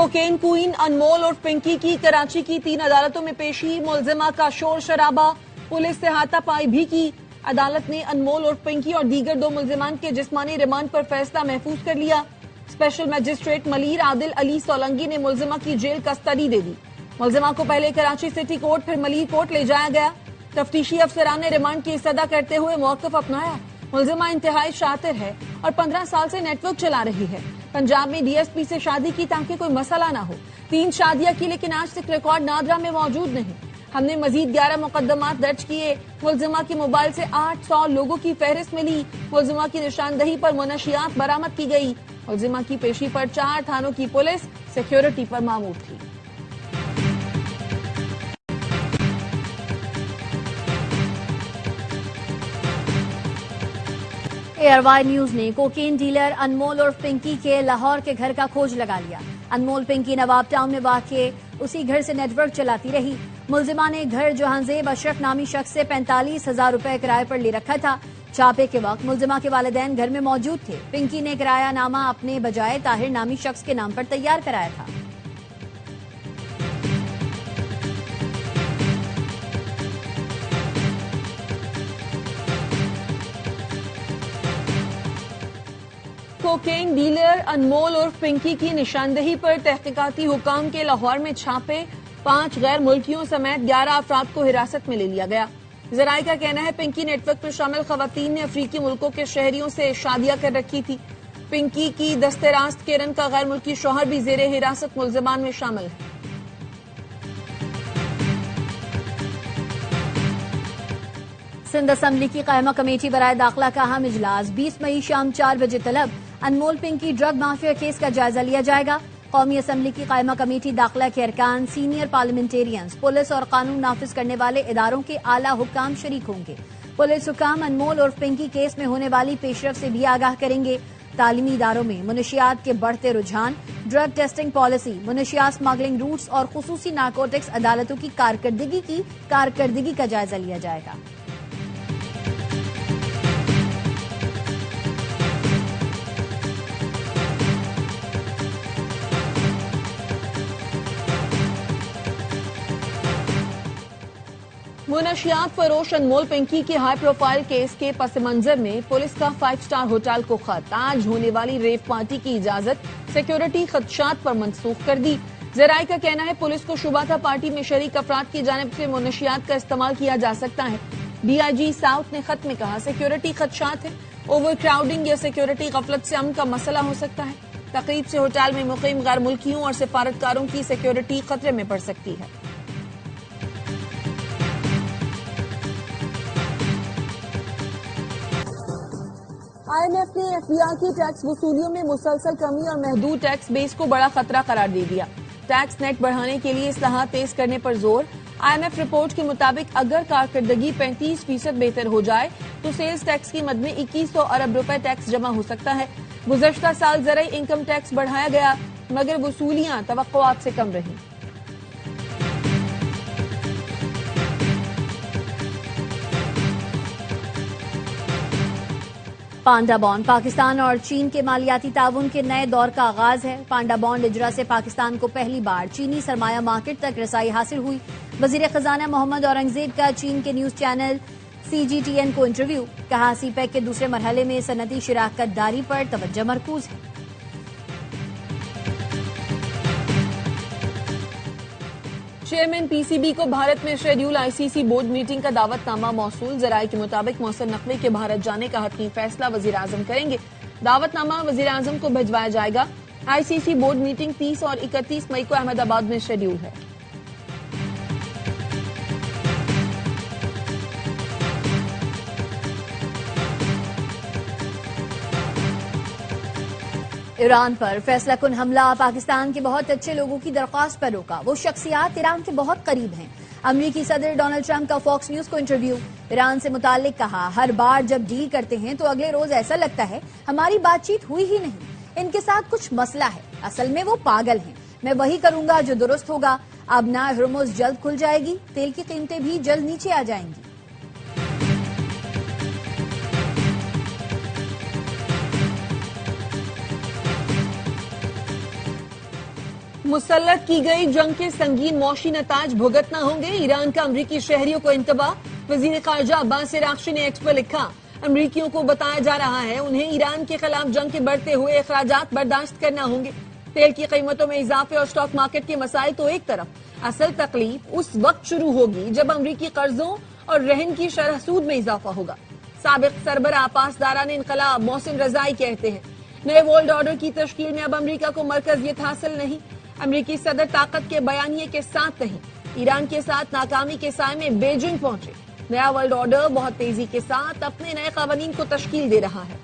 Cocaine queen अनमोल और पिंकी की कराची की 3 अदालतों में पेशी। मुलजिमा का शोर शराबा, पुलिस से हाथापाई भी की। अदालत ने अनमोल और पिंकी और दीगर 2 मुलजिमान के जिस्मानी रिमांड पर फैसला महफूज कर लिया। स्पेशल मजिस्ट्रेट मलीर आदिल अली सोलंगी ने मुलजिमा की जेल कस्टडी दे दी। मुलजिमा को पहले कराची सिटी कोर्ट फिर मलीर कोर्ट ले जाया गया। तफ्तीशी अफसरान ने रिमांड की इस्तदा करते हुए मौक़िफ़ अपनाया। मुलजिमा इंतहाई शातिर है और 15 साल से नेटवर्क चला रही है। पंजाब में डीएसपी से शादी की ताकि कोई मसला ना हो। 3 शादियां की लेकिन आज तक रिकॉर्ड नादरा में मौजूद नहीं। हमने मजीद 11 मुकदमात दर्ज किए। मुलजिमा के मोबाइल से 800 लोगों की फहरिस्त मिली। मुलजिमा की निशानदही पर मुनशियात बरामद की गई। मुलजिमा की पेशी पर 4 थानों की पुलिस सिक्योरिटी पर मामूर थी। ARY न्यूज ने कोकेन डीलर अनमोल और पिंकी के लाहौर के घर का खोज लगा लिया। अनमोल पिंकी नवाब टाउन में वाक़े उसी घर से नेटवर्क चलाती रही। मुलजिमा ने घर जहांजेब अशरफ नामी शख्स से 45,000 रुपए किराए पर ले रखा था। छापे के वक्त मुलजिमा के वालिदैन घर में मौजूद थे। पिंकी ने किराया नामा अपने बजाय ताहिर नामी शख्स के नाम पर तैयार कराया था। कोकेन डीलर अनमोल और पिंकी की निशानदही पर तहकीकाती हुकाम के लाहौर में छापे। 5 गैर मुल्कियों समेत 11 अफराद को हिरासत में ले लिया गया। जराये का कहना है पिंकी नेटवर्क में शामिल खवातीन ने अफ्रीकी मुल्कों के शहरियों से शादियां कर रखी थी। पिंकी की दस्ते रास्त केरन का गैर मुल्की शौहर भी जेर हिरासत मुलजिमान में शामिल है। सिंध असम्बली की कायमा कमेटी बराए दाखिला का अहम इजलास 20 मई शाम 4 बजे तलब। अनमोल पिंकी ड्रग माफिया केस का जायजा लिया जाएगा। कौमी असम्बली की कायमा कमेटी दाखिला के अरकान, सीनियर पार्लियामेंटेरियंस, पुलिस और कानून नाफिज करने वाले इदारों के आला हुक्काम शरीक होंगे। पुलिस हुक्काम अनमोल और पिंकी केस में होने वाली पेशरफ से भी आगाह करेंगे। तालीमी इदारों में मुनशियात के बढ़ते रुझान, ड्रग टेस्टिंग पॉलिसी, मुनशियात स्मगलिंग रूट्स और खुसूसी नारकोटिक्स अदालतों की कारकर्दगी का जायजा लिया जाएगा। मुनशियात फरोश अनमोल पिंकी के हाई प्रोफाइल केस के पस मंजर में पुलिस का 5 स्टार होटल को खत। आज होने वाली रेव पार्टी की इजाजत सिक्योरिटी खदशात पर मंसूख कर दी। जराये का कहना है पुलिस को शुबा था पार्टी में शरीक अफराद की जानिब से मुनशियात का इस्तेमाल किया जा सकता है। DIG साउथ ने खत में कहा सिक्योरिटी खदशात है। ओवर क्राउडिंग या सिक्योरिटी गफलत से अमन का मसला हो सकता है। तकरीब से होटल में मुकीम गैर मुल्कियों और सिफारतकारों की सिक्योरिटी खतरे में पड़ सकती है। IMF ने FBI की टैक्स वसूलियों में मुसलसल कमी और महदूद टैक्स बेस को बड़ा खतरा करार दे दिया। टैक्स नेट बढ़ाने के लिए इस्लाहात तेज करने पर जोर। IMF रिपोर्ट के मुताबिक अगर कारकर्दगी 35% बेहतर हो जाए तो सेल्स टैक्स की मद में 2100 अरब रुपए टैक्स जमा हो सकता है। गुज़श्ता साल ज़राई इनकम टैक्स बढ़ाया गया मगर वसूलियां तवक्कुआत से कम रही। पांडा बॉन्ड पाकिस्तान और चीन के मालियाती ताउन के नए दौर का आगाज है। पांडा बॉन्ड इजरा से पाकिस्तान को पहली बार चीनी सरमाया मार्केट तक रसाई हासिल हुई। वजीर खजाना मोहम्मद औरंगजेब का चीन के न्यूज चैनल CGTN को इंटरव्यू। कहा CPEC के दूसरे मरहले में सनती शराकत दारी पर तवज्जो मरकूज है। चेयरमैन PCB को भारत में शेड्यूल ICC बोर्ड मीटिंग का दावतनामा मौसूल। जराये के मुताबिक मौसम नकवी के भारत जाने का हतमी फैसला वजीर आजम करेंगे। दावतनामा वजीर आजम को भिजवाया जाएगा। ICC बोर्ड मीटिंग 30 और 31 मई को अहमदाबाद में शेड्यूल है। ईरान पर फैसला कुन हमला। पाकिस्तान के बहुत अच्छे लोगों की दरख्वास्त पर रोका। वो शख्सियात ईरान के बहुत करीब हैं। अमरीकी सदर डोनाल्ड ट्रंप का फॉक्स न्यूज को इंटरव्यू। ईरान से मुतालिक कहा हर बार जब डील करते हैं तो अगले रोज ऐसा लगता है हमारी बातचीत हुई ही नहीं। इनके साथ कुछ मसला है। असल में वो पागल हैं। मैं वही करूंगा जो दुरुस्त होगा। अब ना हर्मुज़ जल्द खुल जाएगी, तेल की कीमतें भी जल्द नीचे आ जाएंगी। मुसल्लत की गई जंग के संगीन मौशी नताज भुगतना होंगे, ईरान का अमरीकी शहरियों को इंतबाह। वजीर खारजा अब्बास अरागची ने एक्स पर लिखा, अमरीकियों को बताया जा रहा है उन्हें ईरान के खिलाफ जंग के बढ़ते हुए अखराजात बर्दाश्त करना होंगे। तेल की कीमतों में इजाफे और स्टॉक मार्केट के मसाइल तो एक तरफ, असल तकलीफ उस वक्त शुरू होगी जब अमरीकी कर्जों और रहन की शरह सूद में इजाफा होगा। साबिक सरबराह पासदारान इनकलाब मोहसिन रजाई कहते हैं, नए वर्ल्ड ऑर्डर की तश्कील में अब अमरीका को मरकजियत हासिल नहीं। अमरीकी सदर ताकत के बयानिए के साथ नहीं, ईरान के साथ नाकामी के साए में बीजिंग पहुंचे। नया वर्ल्ड ऑर्डर बहुत तेजी के साथ अपने नए कानून को तश्कील दे रहा है।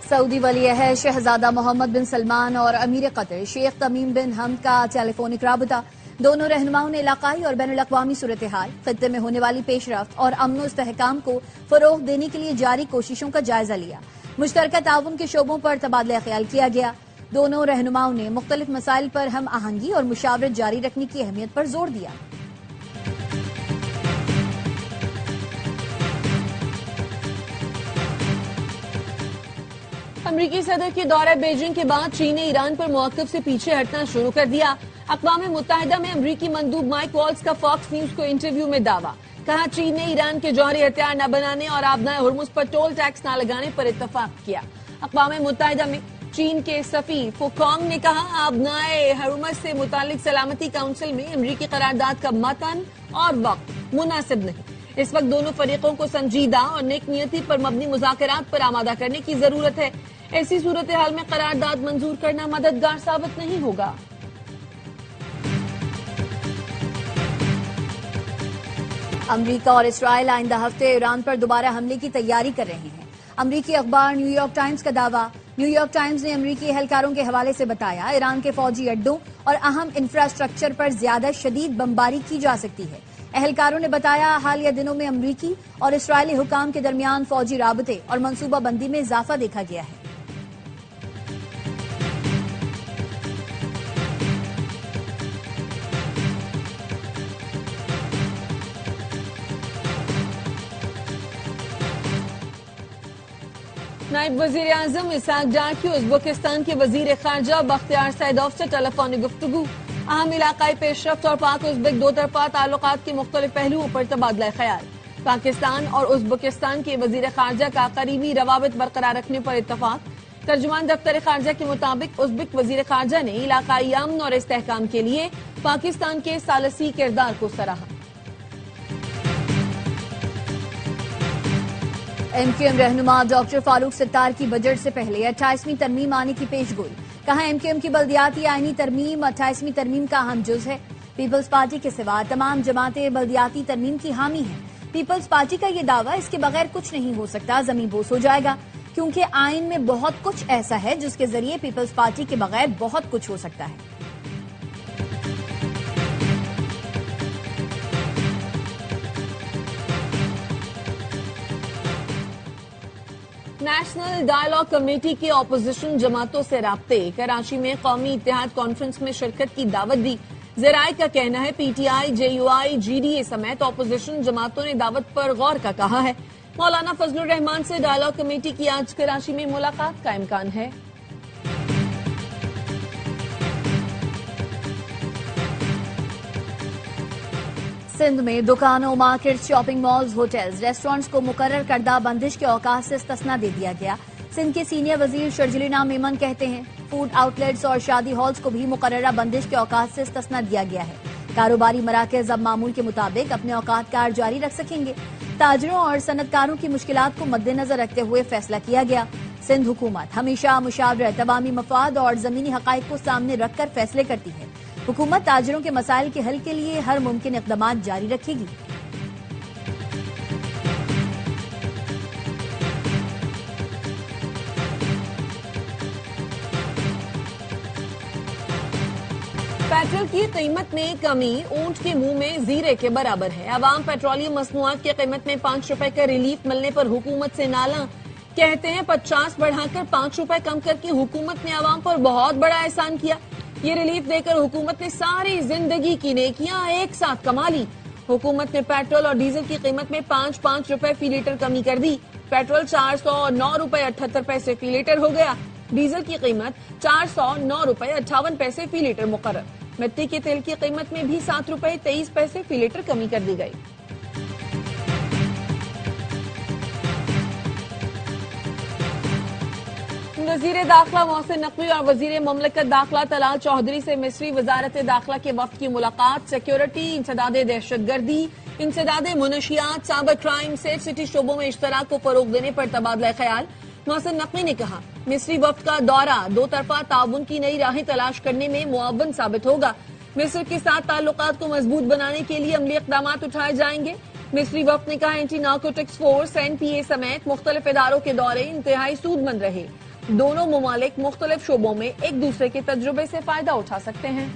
सऊदी वली अहद शहजादा मोहम्मद बिन सलमान और अमीर कतर शेख तमीम बिन हमद का टेलीफोनिक राबता। दोनों रहनुमाओं ने इलाकाई और बैनुल अक़वामी सूरत हाल, खत्ते में होने वाली पेशरफ्त और अमन इस्तेहकाम को फरोग देने के लिए जारी कोशिशों का जायजा लिया। मुश्तरका ताउन के शोबों पर तबादला ख्याल किया गया। दोनों रहनुमाओं ने मुख्तलिफ मसाइल पर हम आहंगी और मुशावरत जारी रखने की अहमियत पर जोर दिया। अमरीकी सदर के दौरे बीजिंग के बाद चीन ने ईरान पर मौक़िफ़ से पीछे हटना शुरू कर दिया। अक़वाम मुत्तहिदा में अमरीकी मंदूब माइक वॉल्स का फॉक्स न्यूज को इंटरव्यू में दावा, कहा चीन ने ईरान के जौहरी हथियार न बनाने और आबनाए हुर्मुज़ पर टोल टैक्स न लगाने पर इत्तफाक किया। अक़वाम मुत्तहिदा में चीन के सफीर फुकोंग ने कहा, आबनाए हुर्मुज़ से मुतालिक सलामती काउंसिल में अमरीकी करारदाद का मतन और वक्त मुनासिब नहीं। इस वक्त दोनों फरीकों को संजीदा और नेक नियति पर मबनी मुज़ाकरात पर आमादा करने की जरूरत है। ऐसी सूरत हाल में करारदाद मंजूर करना मददगार साबित नहीं होगा। अमरीका और इसराइल आइंदा हफ्ते ईरान पर दोबारा हमले की तैयारी कर रहे हैं। अमरीकी अखबार न्यूयॉर्क टाइम्स का दावा। न्यूयॉर्क टाइम्स ने अमरीकी एहलकारों के हवाले से बताया, ईरान के फौजी अड्डों और अहम इंफ्रास्ट्रक्चर पर ज्यादा शदीद बमबारी की जा सकती है। एहलकारों ने बताया, हालिया दिनों में अमरीकी और इसराइली हुकाम के दरमियान फौजी राबते और मनसूबा बंदी में इजाफा देखा गया है। नायब वजीर आजम इसाक डार की उज़्बेकिस्तान के वजीर खारजा बख्तियार सैदोव से टेलीफोनिक गुफ्तगू। अहम इलाकाई पेशरफ्त और पाक उज़्बेक दो तरफा ताल्लुकात के मुख्तलिफ पहलुओं पर तबादला ख्याल। पाकिस्तान और उज़्बेकिस्तान के वजीर खारजा का करीबी रवाबित बरकरार रखने पर इत्तफाक। तर्जुमान दफ्तर खारजा के मुताबिक उज़्बेक वजीर खारजा ने इलाकाई अमन और इस्तेहकाम के लिए पाकिस्तान के सालसी किरदार को सराहा। एमक्यूएम रहनुमा डॉक्टर फारूक सत्तार की बजट से पहले 28वीं तरमीम आने की पेशगोई। कहा, एमक्यूएम की बल्दियाती आईनी तरमीम 28वीं तरमीम का अहम जुज है। पीपल्स पार्टी के सिवा तमाम जमातें बल्दियाती तरमीम की हामी हैं। पीपल्स पार्टी का ये दावा, इसके बगैर कुछ नहीं हो सकता, जमीन बोस हो जाएगा, क्योंकि आइन में बहुत कुछ ऐसा है जिसके जरिए पीपल्स पार्टी के बगैर बहुत कुछ हो सकता है। नेशनल डायलॉग कमेटी की ऑपोजिशन जमातों से राब्ते। कराची में कौमी इत्तेहाद कॉन्फ्रेंस में शिरकत की दावत दी। ज़राए का कहना है पीटीआई, जेयूआई, जीडीए समेत ऑपोजिशन जमातों ने दावत पर गौर का कहा है। मौलाना फजलुर रहमान से डायलॉग कमेटी की आज कराची में मुलाकात का इम्कान है। सिंध में दुकानों, market, shopping malls, hotels, restaurants को मुकर्रर करदा बंदिश के औकात से इस्तिस्ना दे दिया गया। सिंध के सीनियर वजीर शर्जिलिना मेमन कहते हैं, फूड आउटलेट्स और शादी हॉल्स को भी मुकर्ररा बंदिश के औकात से इस्तिस्ना दिया गया है। कारोबारी मराकज अब मामूल के मुताबिक अपने औकात कार जारी रख सकेंगे। ताजरों और सनतकारों की मुश्किलात को मद्देनजर रखते हुए फैसला किया गया। सिंध हुकूमत हमेशा मुशावरत, अवामी मफाद और जमीनी हकाइक को सामने रखकर फैसले करती है। हुकूमत ताजरों के मसाइल के हल के लिए हर मुमकिन इक़दाम जारी रखेगी। पेट्रोल की कीमत में कमी ऊंट के मुंह में जीरे के बराबर है। अवाम पेट्रोलियम मसनूआत की कीमत में 5 रुपए का रिलीफ मिलने पर हुकूमत से नाला। कहते हैं 50 बढ़ाकर 5 रुपए कम करके हुकूमत ने अवाम पर बहुत बड़ा एहसान किया। ये रिलीफ देकर हुकूमत ने सारी जिंदगी की नेकियां एक साथ कमा ली। हुकूमत ने पेट्रोल और डीजल की कीमत में 5-5 रुपए फी लीटर कमी कर दी। पेट्रोल 409 रुपए 78 पैसे फी लीटर हो गया। डीजल की कीमत 409 रुपए 58 पैसे फी लीटर मुकर्रर। मिट्टी के तेल की कीमत में भी 7 रुपए 23 पैसे फी लीटर कमी कर दी गई। वजीर दाखिला मोहसिन नकवी और वजीर ममलकत दाखिला तलाल चौधरी से मिस्री वजारत दाखिला के वफ्द की मुलाकात। सिक्योरिटी, इंसदाद दहशतगर्दी, इंसदाद मुनशियात, साइबर क्राइम, सेफ सिटी शोबों में इश्तराक को फरोग देने पर तबादला ख्याल। मोहसिन नकवी ने कहा, मिस्री वफ्द का दौरा दो तरफा ताउन की नई राहें तलाश करने में मुआवन साबित होगा। मिस्र के साथ ताल्लुकात को मजबूत बनाने के लिए अमली इक़दाम उठाए जाएंगे। मिस्री वफ्द ने कहा, एंटी नारकोटिक्स फोर्स NPA समेत मुख्तलिफ इदारों के दौरे इंतहाई सूदमंद रहे। दोनों मुमालिक मुख्तलिफ शोबों में एक दूसरे के तजुर्बे से फायदा उठा सकते हैं।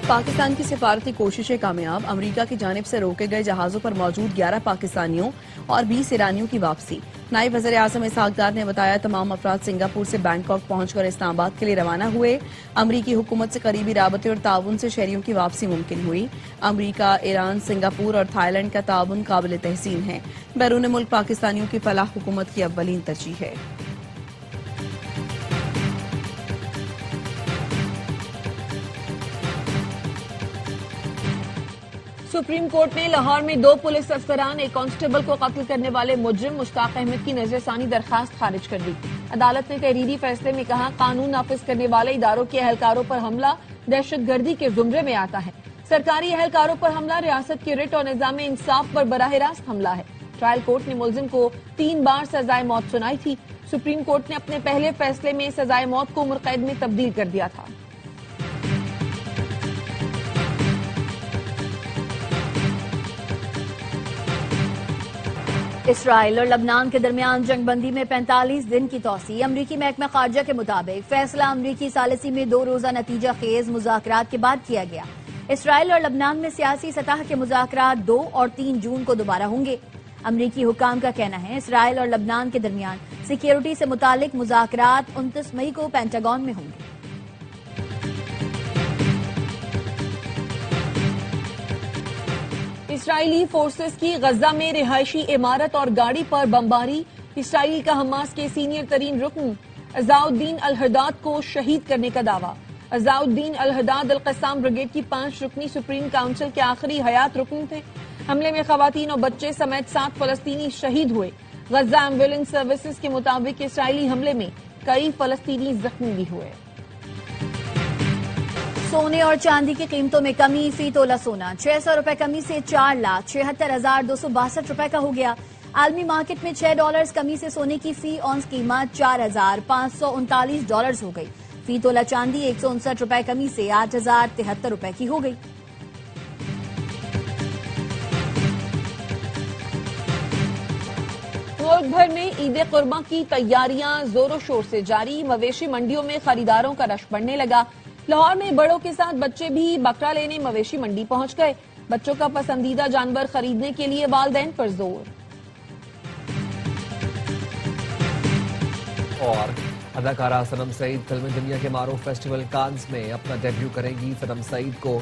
पाकिस्तान की सिफारती कोशिशें कामयाब। अमेरिका की जानिब से रोके गए जहाजों पर मौजूद 11 पाकिस्तानियों और 20 ईरानियों की वापसी। नायब वज़ीर आज़म इसहाक डार ने बताया, तमाम अफराद सिंगापुर से बैंकॉक पहुंचकर इस्लामाबाद के लिए रवाना हुए। अमरीकी हुकूमत से करीबी राबते और ताउन से शहरियों की वापसी मुमकिन हुई। अमरीका, ईरान, सिंगापुर और थाईलैंड का ताउन काबिल तहसीन है। बैरून मुल्क पाकिस्तानियों की फलाह हुकूमत की अव्वलीन तरजीह है। सुप्रीम कोर्ट ने लाहौर में 2 पुलिस अफसरान, एक कांस्टेबल को कत्ल करने वाले मुजरिम मुश्ताक अहमद की नजरसानी दरखास्त खारिज कर दी। अदालत ने तहरीरी फैसले में कहा, कानून नाफिज करने वाले इदारों के एहलकारों पर हमला दहशतगर्दी के जुमरे में आता है। सरकारी एहलकारों पर हमला रियासत की रिट और निजाम इंसाफ पर बराह रास्त हमला है। ट्रायल कोर्ट ने मुलजिम को 3 बार सजाए मौत सुनाई थी। सुप्रीम कोर्ट ने अपने पहले फैसले में सजाए मौत को उम्र कैद में तब्दील कर दिया था। इसराइल और लबनान के दरमियान जंगबंदी में 45 दिन की तौसी। अमरीकी महकमा खारजा के मुताबिक फैसला अमरीकी सालिसी में 2 रोजा नतीजा खेज मुज़ाकरात के बाद किया गया। इसराइल और लबनान में सियासी सतह के मुज़ाकरात 2 और 3 जून को दोबारा होंगे। अमरीकी हुकाम का कहना है, इसराइल और लबनान के दरमियान सिक्योरिटी से मुतालिक मुज़ाकरात 29 मई को पेंटागन में होंगे। इसराइली फोर्सेस की गजा में रिहायशी इमारत और गाड़ी पर बमबारी। इसराइल का हमास के सीनियर तरीन रुकन अज़ाउद्दीन अल-हदाद को शहीद करने का दावा। अज़ाउद्दीन अल-हदाद अल-क़स्साम ब्रिगेड की 5 रुकनी सुप्रीम काउंसिल के आखिरी हयात रुकन थे। हमले में खवातीन और बच्चे समेत 7 फलस्तीनी शहीद हुए। गजा एम्बुलेंस सर्विसेज के मुताबिक इसराइली हमले में कई फलस्तीनी जख्मी भी हुए। सोने और चांदी की कीमतों में कमी। फी तोला सोना 600 रुपए कमी से 4,76,262 रुपए का हो गया। आलमी मार्केट में $6 कमी से सोने की फी ऑन्स कीमत $4,539 हो गई। फी तोला चांदी 159 रुपए कमी से 8,073 रुपए की हो गई। मुल्क भर में ईद कुर्बान की तैयारियां जोरों शोर से जारी। मवेशी मंडियों में खरीदारों का रश बढ़ने लगा। लाहौर में बड़ों के साथ बच्चे भी बकरा लेने मवेशी मंडी पहुंच गए। बच्चों का पसंदीदा जानवर खरीदने के लिए वालिदैन पर जोर। और अदाकारा सनम सईद फिल्म दुनिया के मारूफ फेस्टिवल कांस में अपना डेब्यू करेंगी। सनम सईद को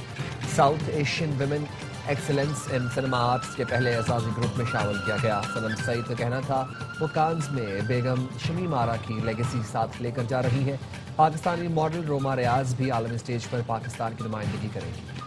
south Asian women excellence in cinema arts के पहले एजाजी ग्रुप में शामिल किया गया। सनम सईद का कहना था, वो कांस में बेगम शमीम आरा की लेगेसी साथ लेकर जा रही है। पाकिस्तानी मॉडल रोमा रियाज भी आलमी स्टेज पर पाकिस्तान की नुमाइंदगी करेंगी।